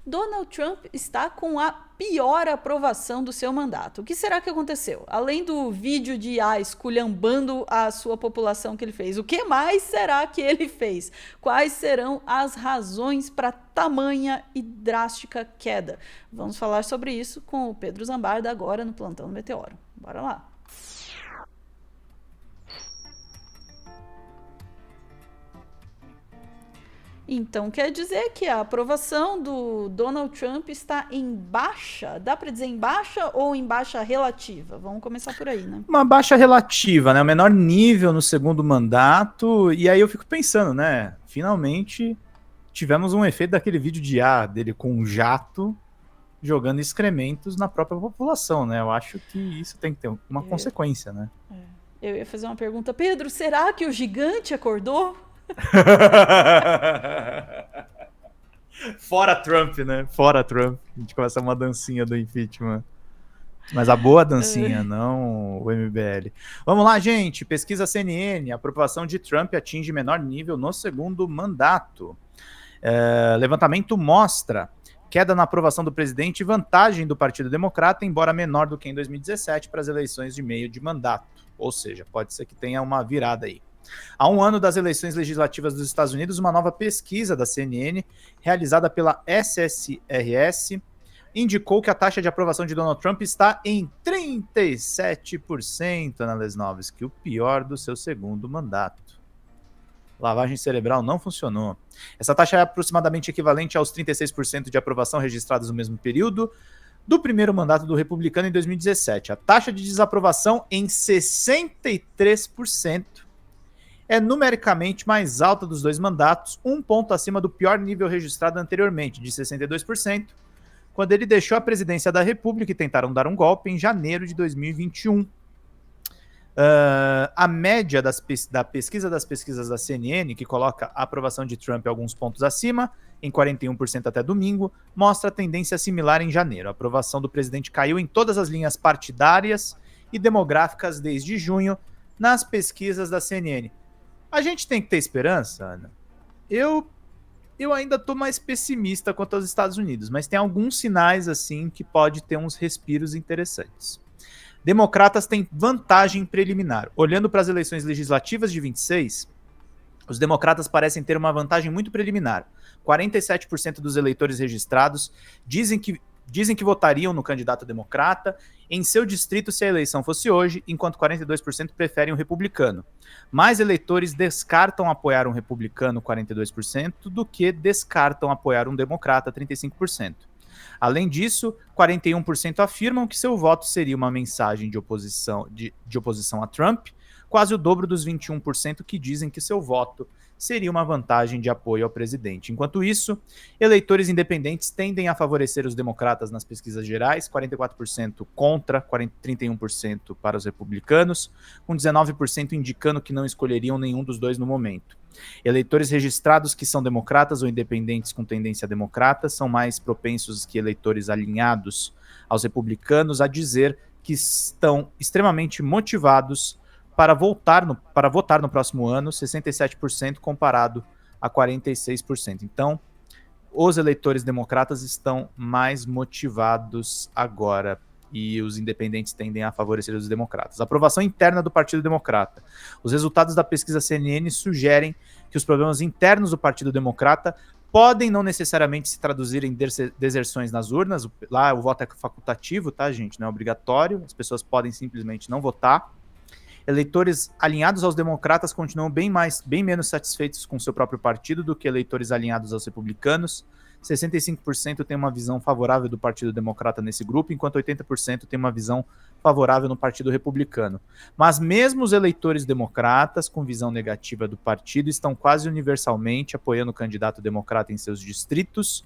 Donald Trump está com a pior aprovação do seu mandato. O que será que aconteceu? Além do vídeo de IA esculhambando a sua população que ele fez, o que mais será que ele fez? Quais serão as razões para tamanha e drástica queda? Vamos falar sobre isso com o Pedro Zambarda agora no Plantão do Meteoro. Bora lá! Então quer dizer que a aprovação do Donald Trump está em baixa? Dá para dizer em baixa ou em baixa relativa? Vamos começar por aí, né? Uma baixa relativa, né? O menor nível no segundo mandato. E aí eu fico pensando, né? Finalmente tivemos um efeito daquele vídeo de ar dele com um jato jogando excrementos na própria população, né? Eu acho que isso tem que ter uma consequência, né? Eu ia fazer uma pergunta. Pedro, será que o gigante acordou? Fora Trump, né? Fora Trump. A gente começa uma dancinha do impeachment. Mas a boa dancinha, não o MBL. Vamos lá, gente. Pesquisa CNN. A aprovação de Trump atinge menor nível no segundo mandato. Levantamento mostra queda na aprovação do presidente e vantagem do Partido Democrata, embora menor do que em 2017 para as eleições de meio de mandato. Ou seja, pode ser que tenha uma virada aí. Há um ano das eleições legislativas dos Estados Unidos, uma nova pesquisa da CNN, realizada pela SSRS, indicou que a taxa de aprovação de Donald Trump está em 37%, Ana Lesnovski, o pior do seu segundo mandato. Lavagem cerebral não funcionou. Essa taxa é aproximadamente equivalente aos 36% de aprovação registrados no mesmo período do primeiro mandato do republicano em 2017. A taxa de desaprovação em 63% é numericamente mais alta dos dois mandatos, um ponto acima do pior nível registrado anteriormente, de 62%, quando ele deixou a presidência da República e tentaram dar um golpe em janeiro de 2021. A média da pesquisa das pesquisas da CNN, que coloca a aprovação de Trump alguns pontos acima, em 41% até domingo, mostra a tendência similar em janeiro. A aprovação do presidente caiu em todas as linhas partidárias e demográficas desde junho, nas pesquisas da CNN. A gente tem que ter esperança, Ana. Eu ainda estou mais pessimista quanto aos Estados Unidos, mas tem alguns sinais assim que pode ter uns respiros interessantes. Democratas têm vantagem preliminar. Olhando para as eleições legislativas de 26, os democratas parecem ter uma vantagem muito preliminar. 47% dos eleitores registrados dizem que votariam no candidato democrata em seu distrito se a eleição fosse hoje, enquanto 42% preferem um republicano. Mais eleitores descartam apoiar um republicano, 42%, do que descartam apoiar um democrata, 35%. Além disso, 41% afirmam que seu voto seria uma mensagem de oposição a Trump, quase o dobro dos 21% que dizem que seu voto seria uma vantagem de apoio ao presidente. Enquanto isso, eleitores independentes tendem a favorecer os democratas nas pesquisas gerais, 44% contra, 31% para os republicanos, com 19% indicando que não escolheriam nenhum dos dois no momento. Eleitores registrados que são democratas ou independentes com tendência democrata são mais propensos que eleitores alinhados aos republicanos a dizer que estão extremamente motivados para votar no próximo ano, 67% comparado a 46%. Então, os eleitores democratas estão mais motivados agora e os independentes tendem a favorecer os democratas. Aprovação interna do Partido Democrata. Os resultados da pesquisa CNN sugerem que os problemas internos do Partido Democrata podem não necessariamente se traduzir em deserções nas urnas. Lá o voto é facultativo, tá, gente? Não é obrigatório. As pessoas podem simplesmente não votar. Eleitores alinhados aos democratas continuam bem menos satisfeitos com seu próprio partido do que eleitores alinhados aos republicanos. 65% tem uma visão favorável do Partido Democrata nesse grupo, enquanto 80% tem uma visão favorável no Partido Republicano. Mas mesmo os eleitores democratas com visão negativa do partido estão quase universalmente apoiando o candidato democrata em seus distritos,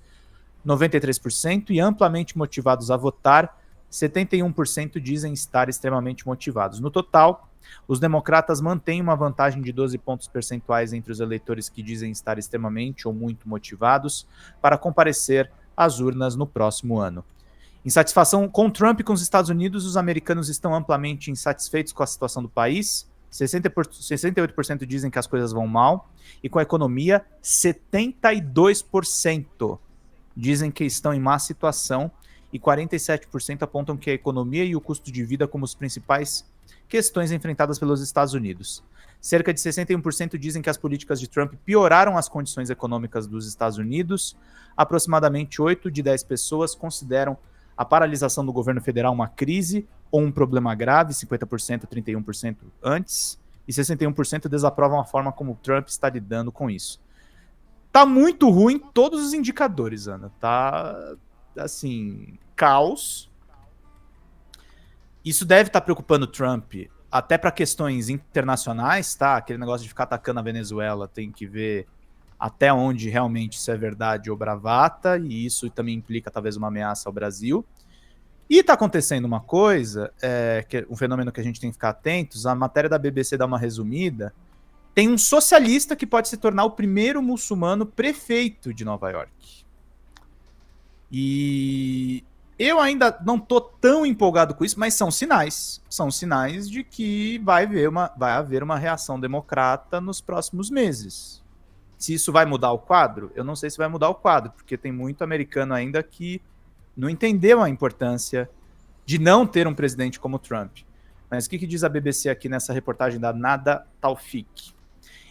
93%, e amplamente motivados a votar, 71% dizem estar extremamente motivados. No total, os democratas mantêm uma vantagem de 12 pontos percentuais entre os eleitores que dizem estar extremamente ou muito motivados para comparecer às urnas no próximo ano. Insatisfação com Trump e com os Estados Unidos, os americanos estão amplamente insatisfeitos com a situação do país. 68% dizem que as coisas vão mal. E com a economia, 72%. dizem que estão em má situação e 47% apontam que a economia e o custo de vida como as principais questões enfrentadas pelos Estados Unidos. Cerca de 61% dizem que as políticas de Trump pioraram as condições econômicas dos Estados Unidos. Aproximadamente 8 de 10 pessoas consideram a paralisação do governo federal uma crise ou um problema grave, 50%, 31% antes, e 61% desaprovam a forma como Trump está lidando com isso. Tá muito ruim todos os indicadores, Ana. Tá, assim, caos. Isso deve estar preocupando Trump até para questões internacionais, tá? Aquele negócio de ficar atacando a Venezuela tem que ver até onde realmente isso é verdade ou bravata, e isso também implica talvez uma ameaça ao Brasil. E tá acontecendo uma coisa, que é um fenômeno que a gente tem que ficar atentos, a matéria da BBC dá uma resumida, tem um socialista que pode se tornar o primeiro muçulmano prefeito de Nova York. E eu ainda não tô tão empolgado com isso, mas são sinais. São sinais de que vai haver uma reação democrata nos próximos meses. Se isso vai mudar o quadro, eu não sei se vai mudar o quadro, porque tem muito americano ainda que não entendeu a importância de não ter um presidente como Trump. Mas o que diz a BBC aqui nessa reportagem da Nada Taufik?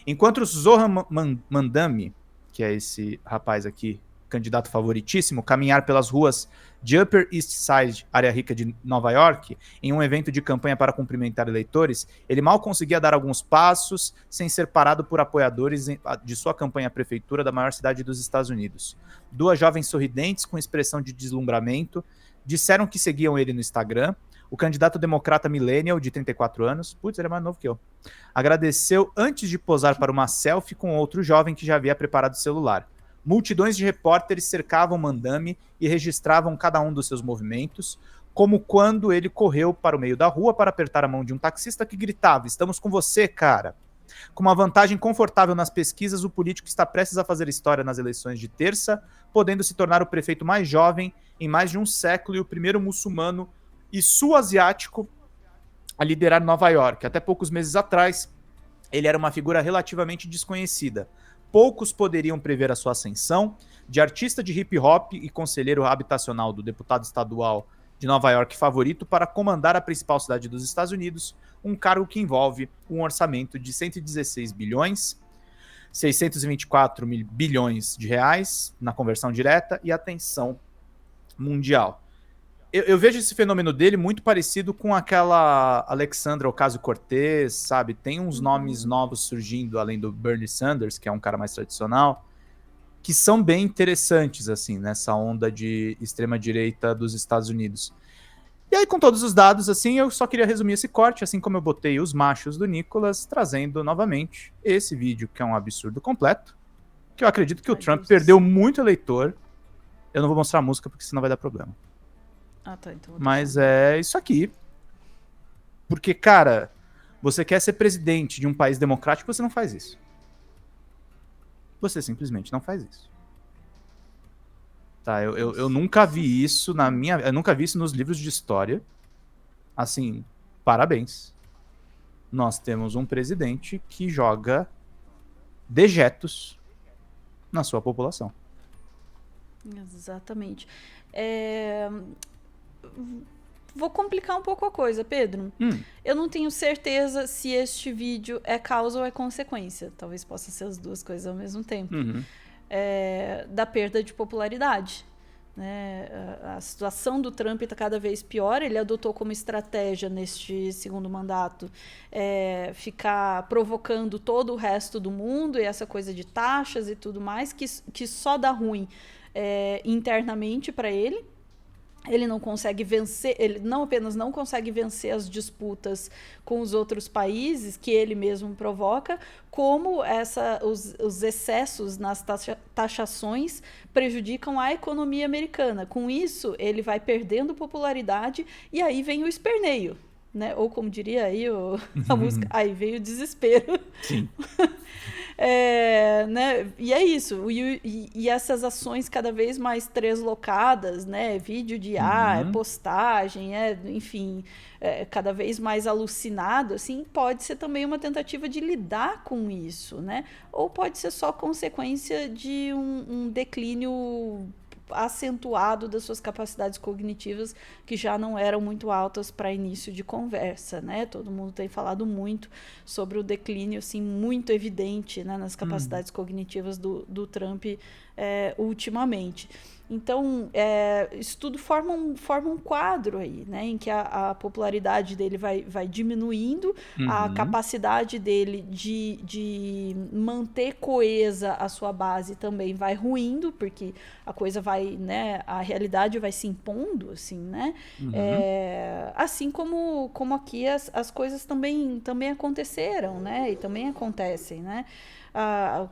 Enquanto Zohran Mandami, que é esse rapaz aqui, candidato favoritíssimo, caminhar pelas ruas de Upper East Side, área rica de Nova York, em um evento de campanha para cumprimentar eleitores, ele mal conseguia dar alguns passos sem ser parado por apoiadores de sua campanha à prefeitura da maior cidade dos Estados Unidos. Duas jovens sorridentes com expressão de deslumbramento disseram que seguiam ele no Instagram. O candidato democrata millennial, de 34 anos, putz, ele é mais novo que eu, agradeceu antes de posar para uma selfie com outro jovem que já havia preparado o celular. Multidões de repórteres cercavam Mandami e registravam cada um dos seus movimentos, como quando ele correu para o meio da rua para apertar a mão de um taxista que gritava: "Estamos com você, cara!". Com uma vantagem confortável nas pesquisas, o político está prestes a fazer história nas eleições de terça, podendo se tornar o prefeito mais jovem em mais de um século e o primeiro muçulmano e sul-asiático a liderar Nova York. Até poucos meses atrás, ele era uma figura relativamente desconhecida. Poucos poderiam prever a sua ascensão. De artista de hip hop e conselheiro habitacional do deputado estadual de Nova York favorito para comandar a principal cidade dos Estados Unidos, um cargo que envolve um orçamento de 116 bilhões, 624 bilhões de reais na conversão direta e atenção mundial. Eu vejo esse fenômeno dele muito parecido com aquela Alexandra Ocasio-Cortez, sabe? Tem uns nomes novos surgindo, além do Bernie Sanders, que é um cara mais tradicional, que são bem interessantes, assim, nessa onda de extrema-direita dos Estados Unidos. E aí, com todos os dados, assim, eu só queria resumir esse corte, assim como eu botei os machos do Nicolas, trazendo novamente esse vídeo, que é um absurdo completo, que eu acredito que o Trump perdeu muito eleitor. Eu não vou mostrar a música, porque senão vai dar problema. Ah, tá, então. Mas é isso aqui. Porque, cara, você quer ser presidente de um país democrático, você não faz isso. Você simplesmente não faz isso. Tá, eu nunca vi isso na minha... Eu nunca vi isso nos livros de história. Assim, parabéns. Nós temos um presidente que joga dejetos na sua população. Exatamente. Vou complicar um pouco a coisa, Pedro. Eu não tenho certeza se este vídeo é causa ou é consequência. Talvez possa ser as duas coisas ao mesmo tempo. Da perda de popularidade. Né? A situação do Trump está cada vez pior. Ele adotou como estratégia neste segundo mandato ficar provocando todo o resto do mundo e essa coisa de taxas e tudo mais, que só dá ruim internamente para ele. Ele não consegue vencer, ele não apenas não consegue vencer as disputas com os outros países que ele mesmo provoca, como os excessos nas taxações prejudicam a economia americana. Com isso, ele vai perdendo popularidade e aí vem o esperneio, né? Ou como diria aí a música, aí vem o desespero. Sim. Né? E é isso. E essas ações cada vez mais translocadas, né? Vídeo de postagem, enfim, cada vez mais alucinado, assim, pode ser também uma tentativa de lidar com isso, né? Ou pode ser só consequência de um declínio acentuado das suas capacidades cognitivas, que já não eram muito altas para início de conversa, né? Todo mundo tem falado muito sobre o declínio, assim, muito evidente, né, nas capacidades cognitivas do Trump ultimamente. Então, isso tudo forma um quadro aí, né, em que a popularidade dele vai diminuindo, a capacidade dele de manter coesa a sua base também vai ruindo, porque a coisa vai, né, a realidade vai se impondo, assim, né, assim como aqui as coisas também aconteceram, né, e também acontecem, né.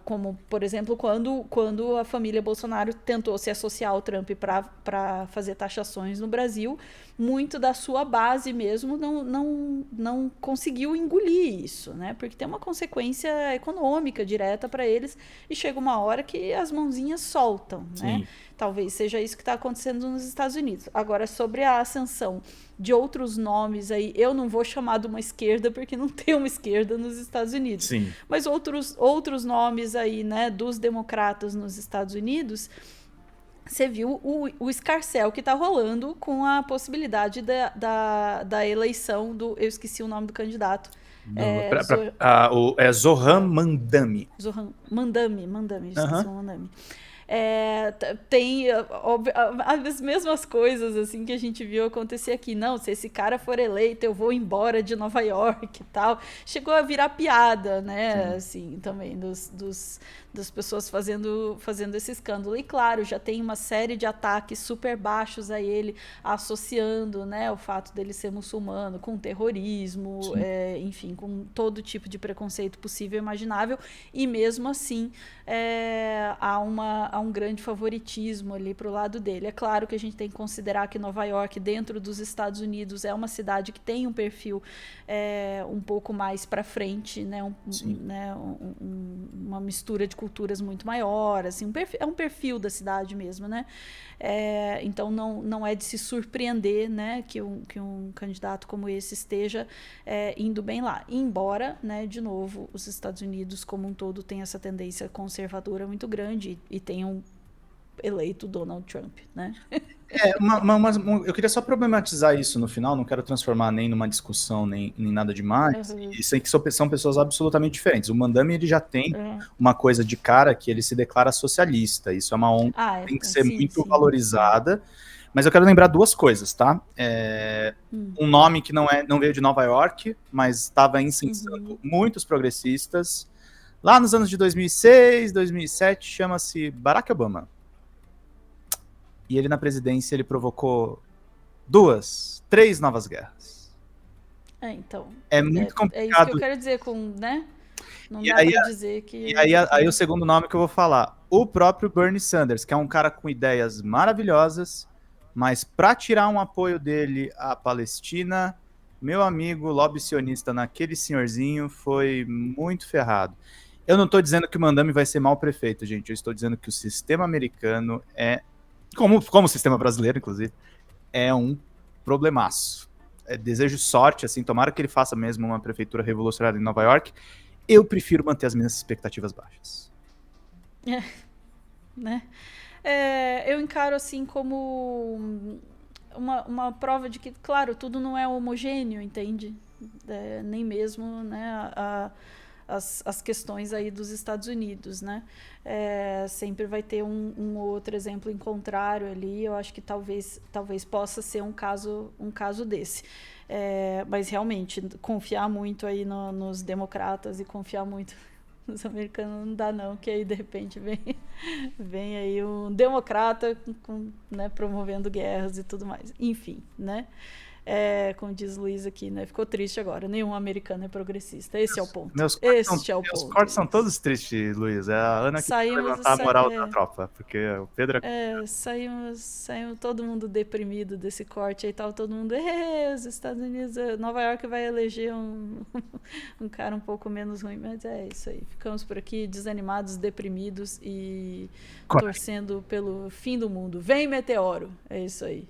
Como, por exemplo, quando a família Bolsonaro tentou se associar ao Trump para fazer taxações no Brasil, muito da sua base mesmo não conseguiu engolir isso, né? Porque tem uma consequência econômica direta para eles e chega uma hora que as mãozinhas soltam, né? Talvez seja isso que está acontecendo nos Estados Unidos. Agora, sobre a ascensão de outros nomes aí, eu não vou chamar de uma esquerda porque não tem uma esquerda nos Estados Unidos. Sim. Mas outros nomes aí, né, dos democratas nos Estados Unidos, você viu o escarcéu que está rolando com a possibilidade da eleição do... Eu esqueci o nome do candidato. Zohran Mamdani. Zohran Mamdani, esqueci o Mamdani. Tem as mesmas coisas assim que a gente viu acontecer aqui. Não, se esse cara for eleito, eu vou embora de Nova York e tal. Chegou a virar piada, né? Assim, também das pessoas fazendo esse escândalo. E claro, já tem uma série de ataques super baixos a ele, associando, né, o fato dele ser muçulmano com terrorismo, enfim, com todo tipo de preconceito possível e imaginável. E mesmo assim, há um grande favoritismo ali para o lado dele. É claro que a gente tem que considerar que Nova York, dentro dos Estados Unidos, é uma cidade que tem um perfil um pouco mais para frente, né? Uma mistura de culturas muito maior, assim, é um perfil da cidade mesmo, né? Então não é de se surpreender, né, que um candidato como esse esteja indo bem lá. Embora, né, de novo, os Estados Unidos como um todo tem essa tendência conservadora muito grande e tenham eleito Donald Trump, né? Eu queria só problematizar isso no final, não quero transformar nem numa discussão, nem nada demais. E sei que são pessoas absolutamente diferentes. O Mamdani, ele já tem uma coisa de cara que ele se declara socialista. Isso é uma onda que tem que ser muito valorizada. Mas eu quero lembrar duas coisas, tá? Um nome que não veio de Nova York, mas estava incensando muitos progressistas. Lá nos anos de 2006, 2007, chama-se Barack Obama. E ele, na presidência, ele provocou 2, 3 novas guerras. Então. É muito complicado. É isso que eu quero dizer com, né? Não dá pra dizer que... E aí o segundo nome que eu vou falar. O próprio Bernie Sanders, que é um cara com ideias maravilhosas, mas para tirar um apoio dele à Palestina, meu amigo lobby sionista naquele senhorzinho foi muito ferrado. Eu não estou dizendo que o Mamdani vai ser mau prefeito, gente. Eu estou dizendo que o sistema americano como o sistema brasileiro, inclusive, é um problemaço. Desejo sorte, assim, tomara que ele faça mesmo uma prefeitura revolucionária em Nova York. Eu prefiro manter as minhas expectativas baixas. Né? Eu encaro, assim, como uma prova de que, claro, tudo não é homogêneo, entende? Nem mesmo, né, as questões aí dos Estados Unidos, né? Sempre vai ter um outro exemplo em contrário ali. Eu acho que talvez possa ser um caso desse. Mas realmente confiar muito aí nos democratas e confiar muito nos americanos não dá não, que aí de repente vem aí um democrata né, promovendo guerras e tudo mais. Enfim, né? Como diz Luiz aqui, né? Ficou triste agora. Nenhum americano é progressista. Esse é o ponto. Meus cortes são todos tristes, Luiz. É a Ana que vai levantar a moral da tropa, porque o Pedro saímos todo mundo deprimido desse corte aí, tal, todo mundo, os Estados Unidos, Nova York vai eleger um cara um pouco menos ruim, mas é isso aí. Ficamos por aqui desanimados, deprimidos e torcendo pelo fim do mundo. Vem meteoro. É isso aí.